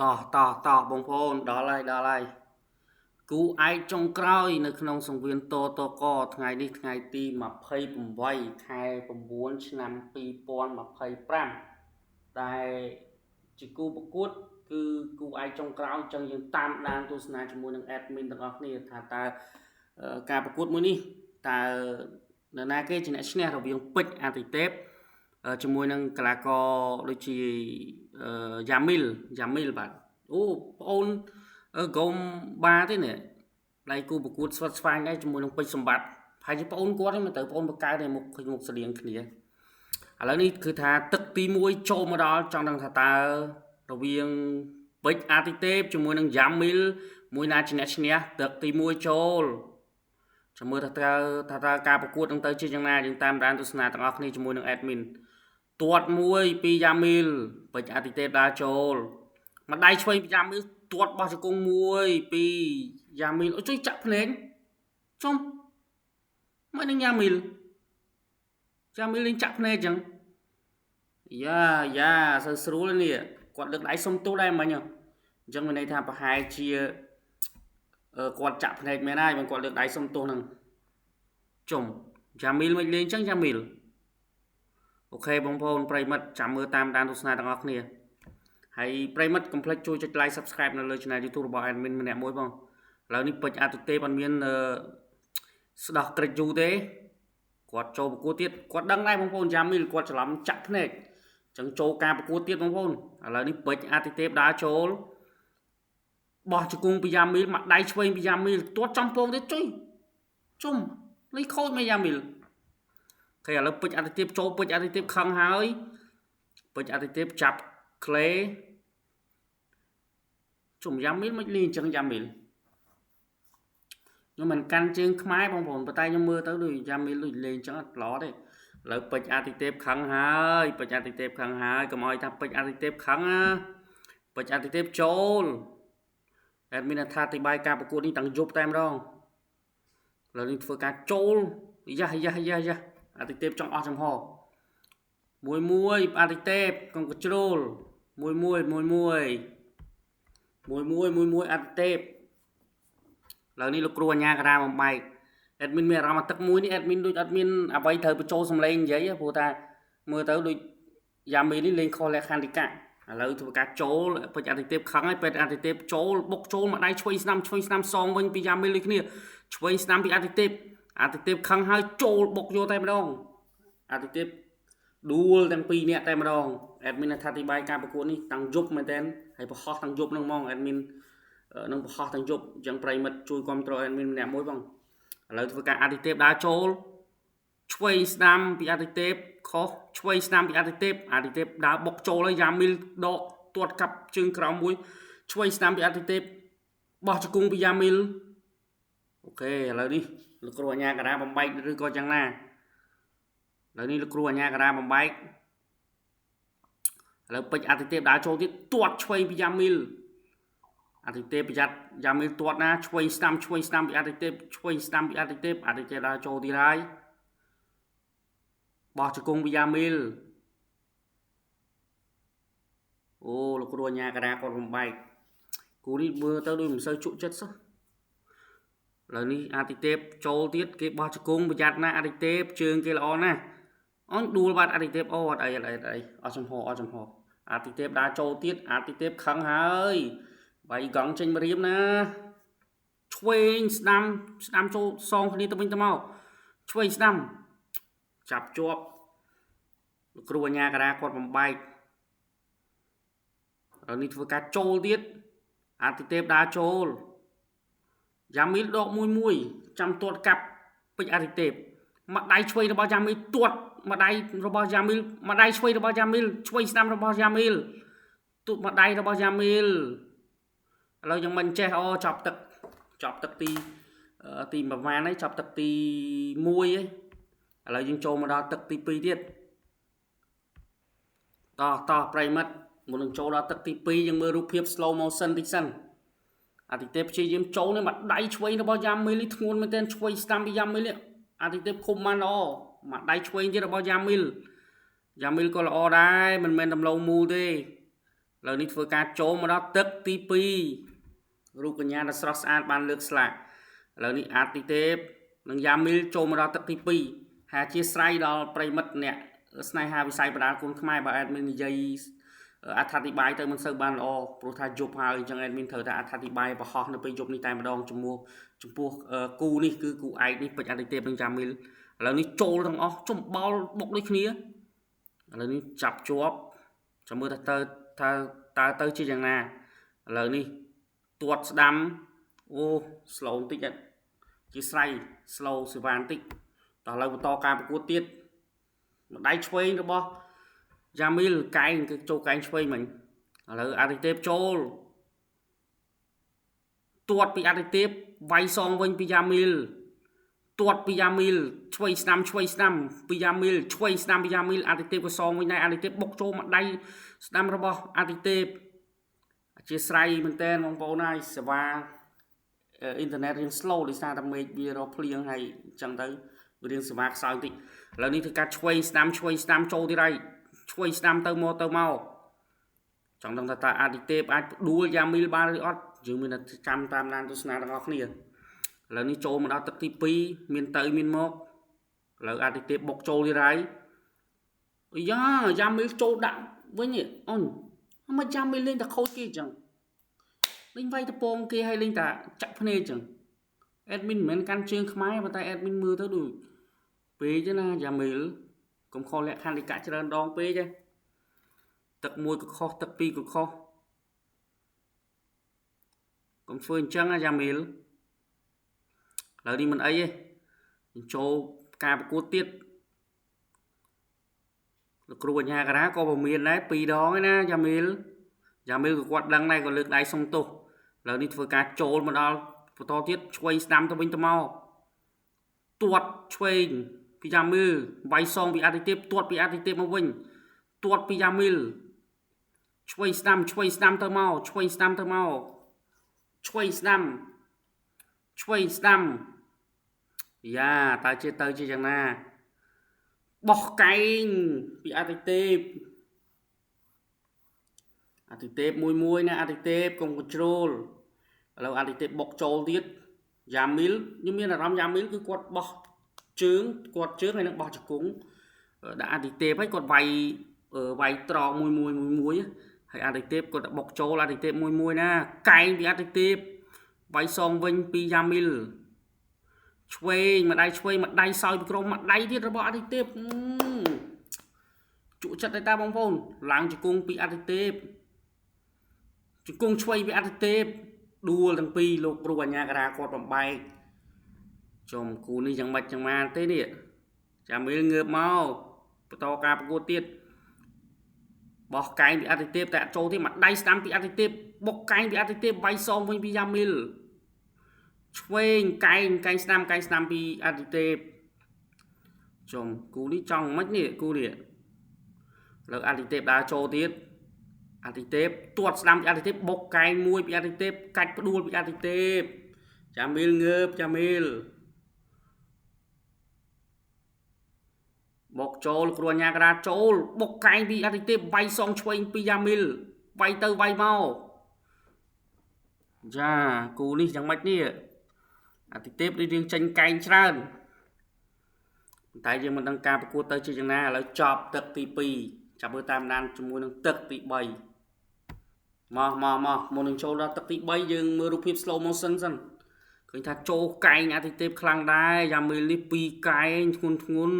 តបងប្អូនដល់ហើយគូឯកចុងក្រោយនៅក្នុងសង្វៀនតកថ្ងៃនេះថ្ងៃទី28ខែ9ឆ្នាំ2025ដែលជាគូប្រកួតគឺគូឯកចុងក្រោយចឹងយើងតាមដានទស្សនាជាមួយនឹង admin ទាំងអស់គ្នាថាតើការប្រកួតមួយនេះតើនរណាគេជាអ្នកឈ្នះរវាងពេជ្រអាទិទេពជាមួយនឹងកីឡាករដូចជាយ៉ាមីលបាទអូបងអូនកុំបាទេនេះដៃគូប្រកួតស្វិតស្វាញដែរជាមួយនឹងពេជ្រសម្បត្តិហើយជាបងអូនគាត់ហ្នឹងមិនទៅបងអូនបកកើតតែមុខស្តៀងគ្នាឥឡូវនេះគឺថាទឹកទី1ចូលមកដល់ចង់ដឹងថាតើរវាងពេជ្រអាទិទេពជាមួយនឹងយ៉ាមីលមួយណាជាអ្នកឈ្នះទឹកទី1ចូលចាំមើលថាតើការប្រកួតនឹងទៅជាយ៉ាងណាយើងតាមដានទស្សនាទាំងអស់គ្នាជាមួយនឹង admin ទាត់មួយពីយ៉ាមីលពេជ្រអាទិទេពដើរចូលម្ដាយឆ្វេងពីយ៉ាមីលទាត់បោះជង្គង់មួយពីយ៉ាមីលអូជួយចាក់ភ្នែកចុំមកនឹងយ៉ាមីលលេងចាក់ភ្នែកចឹងយ៉ាស្រួលនេះគាត់លើកដៃសុំទោសដែរមិញអញ្ចឹងមានន័យថាប្រហែលជាគាត់ចាក់ភ្នែកមែនហើយបើគាត់លើកដៃសុំទោសហ្នឹងចុំយ៉ាមីលមិនលេងចឹងយ៉ាមីលអូខេបងប្អូនប្រិមិត្តចាំមើលតាមដានទស្សនាទាំងអស់គ្នាហើយប្រិមិត្តកុំភ្លេចជួយចុច like subscribe នៅលើ channel YouTube របស់ admin ម្នាក់មួយបងឥឡូវនេះពេជ្រអាទិទេពអត់មានស្ដោះក្រិចយូរទេគាត់ចូលប្រកួតទៀតគាត់ដឹងដែរបងប្អូនយ៉ាមីលគាត់ច្រឡំចាក់ភ្នែកអញ្ចឹងចូលការប្រកួតទៀតបងប្អូនឥឡូវនេះពេជ្រអាទិទេពដើរចូលបោះជង្គង់ពីយ៉ាមីលមកដៃឆ្វេងពីយ៉ាមីលទាត់ចំពងទៀតជុយជុំលេងខូចមកយ៉ាមីលគេឥឡូវពេជ្រអាទិទេពចូលពេជ្រអាទិទេពខឹងហើយពេជ្រអាទិទេពចាប់ក្លេជុំយ៉ាមីលមិនលេងអញ្ចឹងយ៉ាមីលខ្ញុំមិនកាន់ជើងខ្មែរបងប្អូនប៉ុន្តែខ្ញុំមើលទៅដូចយ៉ាមីលដូចលេងអញ្ចឹងអត់ល្អទេឥឡូវពេជ្រអាទិទេពខឹងហើយកុំឲ្យថាពេជ្រអាទិទេពខឹងណាពេជ្រអាទិទេពចូលអេដមីនថាអធិប្បាយការប្រកួតនេះតាំងយប់តែម្ដងឥឡូវនេះធ្វើការចូលយ៉ាអាទិទេពចង់អស់ចំហមួយអាទិទេពកុំកជ្រូលមួយអាទិទេពឥឡូវនេះលោកគ្រូអញ្ញាកណ្ដាលបំបែក admin មានអារម្មណ៍ថាទឹកមួយនេះ admin ដូចអត់មានអ្វីត្រូវបញ្ចូលសំឡេងនិយាយព្រោះថាមើលទៅដូចយ៉ាមីនេះលេងខុសលក្ខន្តិកៈឥឡូវធ្វើការចូលពេជ្រអាទិទេពខឹងហើយពេជ្រអាទិទេពចូលបុកចូលមកដៃឆ្វេងស្ដាំសងវិញពីយ៉ាមីលដូចគ្នាឆ្វេងស្ដាំពីអាទិទេពខឹងហើយចូលបុកយកតែម្ដងអាទិទេពដួលទាំងពីរនាក់តែម្ដង admin ថាអធិប្បាយការប្រកួតនេះតាំងយប់មែនតើហើយប្រហោះតាំងយប់ហ្នឹងហ្មង admin នឹងប្រហោះតាំងយប់អញ្ចឹងប្រិមិត្តជួយគ្រប់គ្រង admin ម្នាក់មួយបងឥឡូវធ្វើការអាទិទេពដើរចូលឆ្វេងស្ដាំពីអាទិទេពខុសឆ្វេងស្ដាំពីអាទិទេពដើរបុកចូលហើយយ៉ាមីលដកទាត់កាប់ជើងក្រោមមួយឆ្វេងស្ដាំពីអាទិទេពបោះជង្គង់ពីយ៉ាមីលអូខេឥឡូវនេះលោកគ្រូអញ្ញាកណ្ដាលបំបែកឬក៏យ៉ាងណាឥឡូវនេះលោកគ្រូអញ្ញាកណ្ដាលបំបែកឥឡូវពេជ្រអាទិទេពដើរចូលទៀតទាត់ឆ្វេងពីយ៉ាមីលអាទិទេពប្រយ័ត្នយ៉ាមីលទាត់ណាឆ្វេងស្ដាំពីអាទិទេពដើរចូលទៀតហើយបោះជង្គង់ពីយ៉ាមីលអូលោកគ្រូអញ្ញាកណ្ដាលគាត់បំបែកគូនេះមើលទៅដូចមិនសូវជក់ចិត្តសោះឥឡូវនេះអាទិទេពចូលទៀតគេបោះជង្គង់ប្រយ័ត្នណាអាទិទេពជើងគេល្អណាស់អូនដួលបាត់អាទិទេពអូអត់អីអស់ចំហអាទិទេពដើរចូលទៀតអាទិទេពខឹងហើយបាយកង់ចេញមករៀមណាឆ្វេងស្ដាំចូលសងគ្នាទៅវិញទៅមកឆ្វេងស្ដាំចាប់ជាប់លោកគ្រូអញ្ញាកណ្ដាលគាត់បំបែកហើយនេះធ្វើការចូលទៀតអាទិទេពដើរចូលយ៉ាមីលដកមួយចាំទាត់កាប់ពេជ្រអាទិទេពមកដៃឆ្វេងរបស់យ៉ាមីលទាត់មកដៃរបស់យ៉ាមីលមកដៃឆ្វេងរបស់យ៉ាមីលឆ្វេងស្ដាំរបស់យ៉ាមីលទូមកដៃរបស់យ៉ាមីលឥឡូវយើងមិនចេះអូចប់ទឹកទីប្រហែលហើយចប់ទឹកទី1ហើយឥឡូវយើងចូលមកដល់ទឹកទី2ទៀតតោះប្រិមិត្តមុននឹងចូលដល់ទឹកទី2យើងមើលរូបភាព slow motion តិចសិនអាទិទេពព្យាយាមចូលនេះមកដៃឆ្វេងរបស់យ៉ាមីលនេះធ្ងន់មែនទែនឆ្វេងស្ដាំពីយ៉ាមីលអាទិទេពឃុំបានល្អមកដៃឆ្វេងទៀតរបស់យ៉ាមីលក៏ល្អដែរមិនមែនដំឡូងមូលទេឥ lời níធ្វើការចូលមកដល់ទឹកទី2រូបកញ្ញាដ៏ស្រស់ស្អាតបានលើកស្លាកឥឡូវនេះអាទិទេពនិងយ៉ាមីលចូលមកដល់ទឹកទី2ហើយអធិស្ឋានដល់ប្រិមិត្តអ្នកស្នេហាវិស័យបណ្ដាលគុណខ្មែរបើអេដមីននិយាយអត្ថាធិប្បាយទៅមិនសូវបានល្អព្រោះថាយប់ហើយអញ្ចឹងអេដមីនត្រូវតែអត្ថាធិប្បាយបរហោះនៅពេលយប់នេះតែម្ដងចំពោះគូនេះគឺគូឯកនេះពេជ្រអាទិទេពនិងយ៉ាមីលឥឡូវនេះចូលទាំងអស់ចំបល់បុកដូចគ្នាឥឡូវនេះចាប់ជាប់ចាំមើលថាទៅជាយ៉ាងណាឥឡូវនេះទាត់ស្ដាំអូ slow បន្តិចជាស្រ័យ slow សេវាបន្តិចតោះឥឡូវបន្តការប្រកួតទៀតម្ដាយឆ្វេងរបស់យ៉ាមីលកែងគឺចូលកែងឆ្វេងមិញឥឡូវអាទិទេពចូលទាត់ពីអាទិទេពវាយសងវិញពីយ៉ាមីលទាត់ពីយ៉ាមីលឆ្វេងស្ដាំពីយ៉ាមីលឆ្វេងស្ដាំពីយ៉ាមីលអាទិទេពក៏សងវិញដែរអាទិទេពបុកចូលមកដៃស្ដាំរបស់អាទិទេពអធិស្ឋានមែនតើបងប្អូនហើយសេវាអ៊ីនធឺណិតរៀង slow ដោយសារតែមេឃវារកភ្លៀងហើយអញ្ចឹងទៅវារៀងសេវាខ្សោយបន្តិចឥឡូវនេះធ្វើការឆ្វេងស្ដាំចូលទៀតហើយឆ្វេងស្ដាំទៅមកចង់ដឹងថាតើអាទិទេពអាចដួលយ៉ាមីលបានឬអត់យើងមានតែចាំតាមដានទស្សនាទាំងអស់គ្នាឥឡូវនេះចូលមកដល់ទឹកទី2មានទៅមានមកឥឡូវអាទិទេពបុកចូលទៀតហើយយ៉ាមីលចូលដាក់វិញអូនមិនយ៉ាមីលលេងតែខូចគេអញ្ចឹងលេងវាយតពងគេហើយលេងតែចាក់ភ្នែកអញ្ចឹងអេដមីនមិនមែនកាន់ជើងខ្មែរប៉ុន្តែអេដមីនមើលទៅដូចពេកទេណាយ៉ាមីលកុំខុសលក្ខខណ្ឌនៃកាក់ច្រើនដងពេកទេទឹក1ក៏ខុសទឹក2ក៏ខុសកុំធ្វើអញ្ចឹងណាយ៉ាមីលឥឡូវនេះមិនអីទេចូលការប្រកួតទៀតលោកគ្រូអញ្ញាការ៉ាក៏ប្រមានដែរ2ដងឯណាយ៉ាមីលក៏គាត់ដឹងដែរក៏លើកដៃសុំទោសឥឡូវនេះធ្វើការចូលមកដល់បន្តទៀតឆ្វេងស្ដាំទៅវិញទៅមកទាត់ឆ្វេងពីយ៉ាមីលវាយសងពីអាទិទេពទាត់ពីអាទិទេពមកវិញទាត់ពីយ៉ាមីលឆ្វេងស្ដាំទៅមកឆ្វេងស្ដាំយ៉ាតើជាយ៉ាងណាបោះកែងពីអាទិទេពមួយណាអាទិទេពកុំ control ឥឡូវអាទិទេពបុកចូលទៀតយ៉ាមីលខ្ញុំមានអារម្មណ៍យ៉ាមីលគឺគាត់បោះជើងហើយនឹងបោះជង្គង់ដាក់អាទិទេពហើយគាត់វាយត្រង់មួយហើយអាទិទេពគាត់បុកចូលអាទិទេពមួយណាកែងពីអាទិទេពវាយសងវិញពីយ៉ាមីលឆ្វេងម្ដាយសោយពីក្រុមម្ដាយទៀតរបស់អាទិទេពជក់ចិត្តតែបងប្អូនឡើងជង្គង់ពីអាទិទេពជង្គង់ឆ្វេងពីអាទិទេពដួលទាំងពីរលោកគ្រូអញ្ញាការ៉ាគាត់បំបែកចំគូនេះយ៉ាងម៉េចចឹងបានទេនេះយ៉ាមីលងើបមកបន្តការប្រកួតទៀតបោះកែងពីអាទិទេពតែចូលទៀតមកដៃស្ដាំពីអាទិទេពបុកកែងពីអាទិទេពវាយសងវិញពីយ៉ាមីលឆ្វេងកែងស្ដាំពីអាទិទេពចំគូនេះចង់មិននេះគូនេះលើអាទិទេពដើរចូលទៀតអាទិទេពទាត់ស្ដាំពីអាទិទេពបុកកែងមួយពីអាទិទេពកាច់ផ្ដួលពីអាទិទេពយ៉ាមីលងើបបុកចូលគ្រូអញ្ញាការ៉ាចូលបុកកែងពីអាទិទេពវាយសងឆ្វេងពីយ៉ាមីលវាយទៅវាយមកចាគូនេះយ៉ាងម៉េចនេះអាទិទេពរៀងចេញកែងច្រើនតែយើងមិនដឹងការប្រកួតទៅជាយ៉ាងណាឥឡូវចប់ទឹកទី2ចាប់មើលតាមដានជាមួយនឹងទឹកទី3មកមុននឹងចូលដល់ទឹកទី3យើងមើលរូបភាព slow motion សិនឃើញថាចូលកែងអាទិទេពខ្លាំងដែរយ៉ាមីលនេះ2កែងធ្ងន់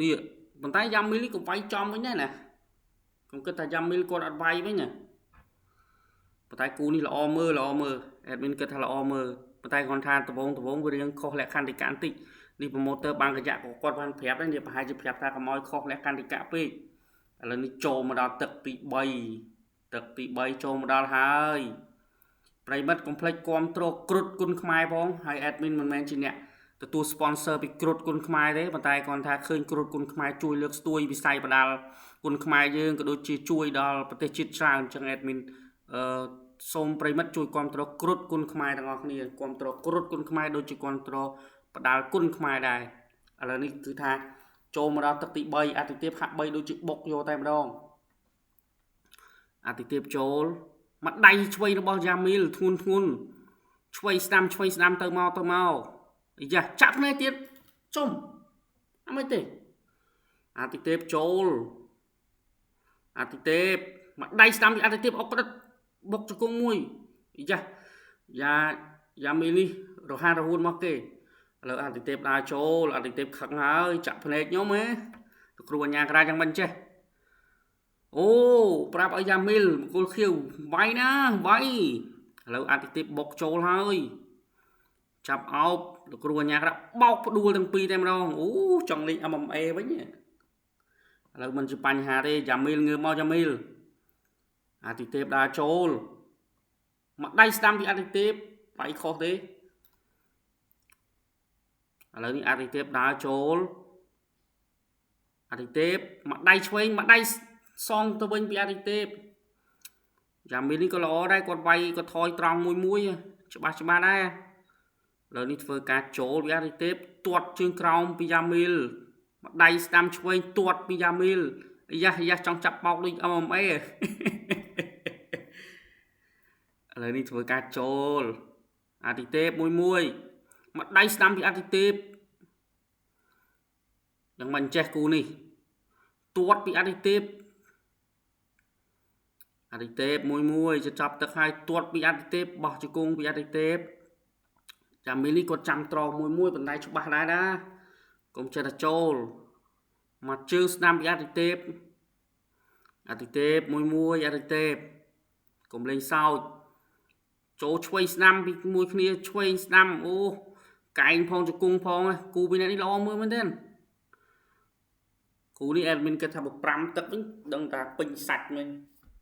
នេះប៉ុន្តែយ៉ាមីលនេះក៏វាយចំវិញដែរណាខ្ញុំគិតថាយ៉ាមីលគាត់អត់វាយវិញណាប៉ុន្តែគូនេះល្អមើលអេដមីនគិតថាល្អមើលប៉ុន្តែគាត់ថាដបងវារៀងខុសលក្ខខណ្ឌតិកៈបន្តិចនេះប្រម៉ូទ័របានកញ្ញៈក៏គាត់បានប្រាប់ដែរនេះប្រហែលជាប្រាប់ថាកុំឲ្យខុសលក្ខខណ្ឌតិកៈពេកឥឡូវនេះចូលមកដល់ទឹកទី3ចូលមកដល់ហើយប្រិមិត្តកុំភ្លេចគាំទ្រគ្រុឌគុណខ្មែរផងហើយអេដមីនមិនមែនជាអ្នកទទួល sponsor ពីគ្រុឌគុណខ្មែរទេប៉ុន្តែគាត់ថាឃើញគ្រុឌគុណខ្មែរជួយលើកស្ទួយវិស័យបណ្ដាលគុណខ្មែរយើងក៏ដូចជាជួយដល់ប្រទេសជាតិច្រើនអញ្ចឹងអេដមីនសូមប្រិមិត្តជួយគាំទ្រគ្រុឌគុណខ្មែរទាំងអស់គ្នាគាំទ្រគ្រុឌគុណខ្មែរដូចជាគាំទ្របណ្ដាលគុណខ្មែរដែរឥឡូវនេះគឺថាចូលមកដល់ទឹកទី3អាទិទេពហាក់បីដូចជាបុកយកតែម្ដង អាទិទេពចូលមកដៃឆ្វេងរបស់យ៉ាមីលធ្ងន់ឆ្វេងស្ដាំទៅមកអីយ៉ាចាប់នេះទៀតជុំអត់មិនទេអាទិទេពចូលអាទិទេពមកដៃស្ដាំពីអាទិទេពអុកក្តិតបុកជង្គង់មួយអីយ៉ាមីលនេះរហ័សរហួនមកគេឥឡូវអាទិទេពដើរចូលអាទិទេពខឹងហើយចាក់ភ្នែកខ្ញុំហ៎គ្រូអញ្ញាក្រាយ៉ាងមិនចេះអូប្រាប់ឲ្យយ៉ាមីលមង្គលខៀវវាយណាវាយឥឡូវអាទិទេពបុកចូលហើយចាប់អោបលោកគ្រូអញ្ញាក្រាបោកផ្ដួលទាំងពីរតែម្ដងអូចង់លេង MMA វិញឥឡូវមិនជាបញ្ហាទេយ៉ាមីលងើបមកយ៉ាមីលអាទិទេពដើរចូលមកដៃស្ដាំពីអាទិទេពបាយខុសទេឥឡូវនេះអាទិទេពដើរចូលអាទិទេពមកដៃឆ្វេងមកដៃសងទៅវិញពីអាទិទេពយ៉ាមីលនេះក៏ល្អដែរគាត់វាយគាត់ថយត្រង់មួយច្បាស់ដែរឥឡូវនេះធ្វើការចូលពីអាទិទេពទាត់ជើងក្រោមពីយ៉ាមីលមកដៃស្ដាំឆ្វេងទាត់ពីយ៉ាមីលយ៉ាចង់ចាប់បោកដូច MMA ឥឡូវនេះធ្វើការចូលអាទិទេពមួយមកដៃស្ដាំពីអាទិទេពយ៉ាងមិនចេះគូនេះទាត់ពីអាទិទេពមួយจะចាប់ទឹកហើយទាត់ពីអាទិទេពបោះជង្គង់ពីអាទិទេពចាំមីលនេះគាត់ចាំត្រង់មួយបណ្ដៃច្បាស់ដែរណាកុំចេះតែចូលមកជើងស្ដាំពីអាទិទេពមួយអាទិទេពកុំលេងសើចចូលឆ្វេងស្ដាំពីមួយគ្នាឆ្វេងស្ដាំអូកែងផងជង្គង់ផងគូពីនេះល្អមើលមែនទេគូនេះអេដមីនគេថាបើ5ទឹកវិញដឹងថាពេញសាច់វិញ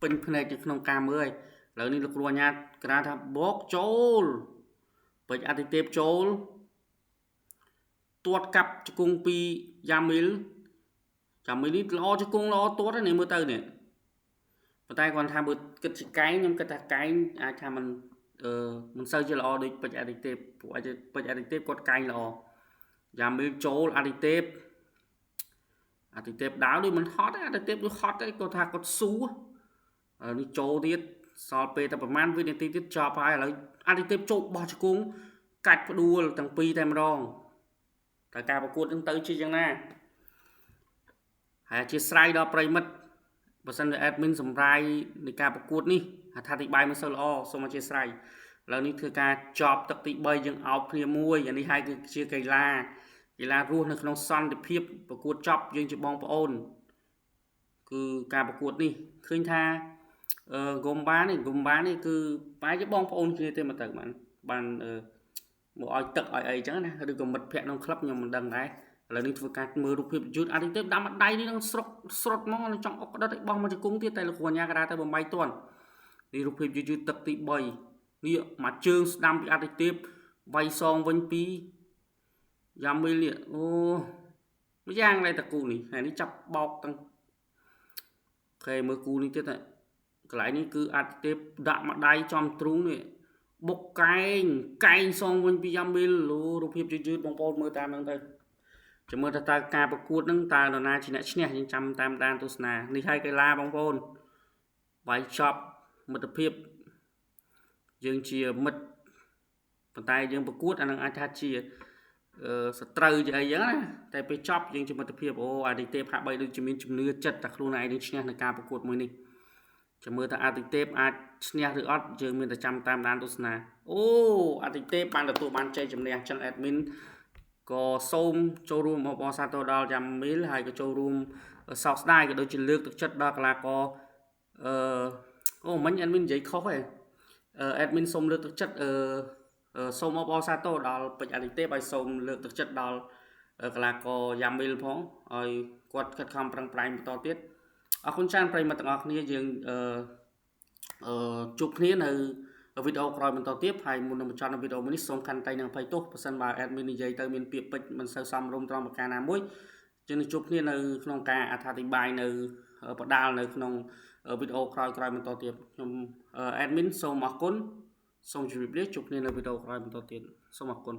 ពេញភ្នែកនៅក្នុងការមើលហើយឥឡូវនេះលោកគ្រូអញ្ញាក្រាថាបោកចូលពេញអាទិទេពចូលទាត់កាប់ជង្គង់ពីយ៉ាមីលនេះល្អជង្គង់ល្អទាត់នេះមើលទៅនេះប៉ុន្តែគាត់ថាបើគិតជាកែងខ្ញុំគិតថាកែងអាចថាមិនសូវជាល្អដូចពេជ្រអាទិទេពព្រោះអាចពេជ្រអាទិទេពគាត់កែងល្អយ៉ាមីលចូលអាទិទេពដើរដូចមិនហត់ទេអាទិទេពដូចហត់ទេគាត់ថាគាត់ស៊ូនេះចូលទៀតសល់ពេលតែប្រហែលវិនាទីទៀតចប់ហើយឥឡូវអាទិទេពចូលបោះជង្គង់កាច់ផ្ដួលទាំងពីរតែម្ដងតែការប្រកួតនឹងទៅជាយ៉ាងណាហើយអធិស្ឋានដល់ប្រិមិត្តបើសិនជា admin សម្រាយនៃការប្រកួតនេះអត្ថាធិប្បាយមិនសូវល្អសូមអធិស្ឋានឥឡូវនេះធ្វើការចប់ទឹកទី3យើងអោបគ្នាមួយអានេះហើយគឺជាកីឡារស់នៅក្នុងសន្តិភាពប្រកួតចប់យើងជាបងប្អូនគឺការប្រកួតនេះឃើញថាកុំបាននេះគឺបែរជាបងប្អូនគ្នាទេមកទៅបានមកឲ្យទឹកឲ្យអីចឹងណាឬក៏មិត្តភ័ក្ដិក្នុងក្លឹបខ្ញុំមិនដឹងដែរឥឡូវនេះធ្វើការមើលរូបភាពយឺតអាទិទេពដាំដៃនេះនឹងស្រុតហ្មងចង់អុកក្តិតឲ្យបោះមកជង្គង់ទៀតតែលោកគ្រូអញ្ញាក្រាទៅបំបីទាន់នេះរូបភាពយឺតទឹកទី3នេះមកជើងស្ដាំពីអាទិទេពវាយសងវិញពីយ៉ាមីលនេះអូមួយយ៉ាងដែរតគូនេះហើយនេះចាប់បោកទាំងខេមើលគូនេះទៀតកន្លែងនេះគឺអាទិទេពដាក់មកដៃចំទ្រូងនេះបុកកែងសងវិញពីយ៉ាមីលរូបភាពយឺតបងប្អូនមើលតាមហ្នឹងទៅចាំមើលតើការប្រកួតហ្នឹងតើនរណាជាអ្នកឈ្នះយើងចាំតាមដានទស្សនានេះហើយកីឡាបងប្អូនបាយចប់មិត្តភាពយើងជាមិត្តប៉ុន្តែយើងប្រកួតអានឹងអាចថាជាសត្រូវជាអីចឹងណាតែពេលចប់យើងជាមិត្តភាពអូអាទិទេពហាក់បីដូចជាមានជំនឿចិត្តថាខ្លួនឯងនឹងឈ្នះនៅការប្រកួតមួយនេះចាំមើលតើអាទិទេពអាចឈ្នះឬអត់យើងមានតែចាំតាមដានទស្សនាអូអាទិទេពបានទទួលបានជ័យជំនះចឹង admin ក៏សូមចូលរួមអបអរសាទរដល់យ៉ាមីលហើយក៏ចូលរួមសោកស្ដាយក៏ដូចជាលើកទឹកចិត្តដល់កីឡាករមិញ admin និយាយខុសឯងadmin សូមលើកទឹកចិត្តសូមអបអរសាទរដល់ពេជ្រអាទិទេពហើយសូមលើកទឹកចិត្តដល់កីឡាករយ៉ាមីលផងឲ្យគាត់ខិតខំប្រឹងប្រែងបន្តទៀតអរគុណច្រើនប្រិយមិត្តទាំងអស់គ្នាយើងជួបគ្នានៅវីដេអូក្រោយបន្តទៀតហើយមុននឹងបញ្ចប់នៅវីដេអូនេះសូមខន្តីនឹងអភ័យទោសប្រសិនបើ admin និយាយទៅមានពាក្យពេចន៍មិនសូវសមរម្យត្រង់ប្រការណាមួយយើងនឹងជួបគ្នានៅក្នុងការអត្ថាធិប្បាយនៅបដាលនៅក្នុងវីដេអូក្រោយបន្តទៀតខ្ញុំ admin សូមអរគុណសូមជម្រាបលាជួបគ្នានៅវីដេអូក្រោយបន្តទៀតសូមអរគុណ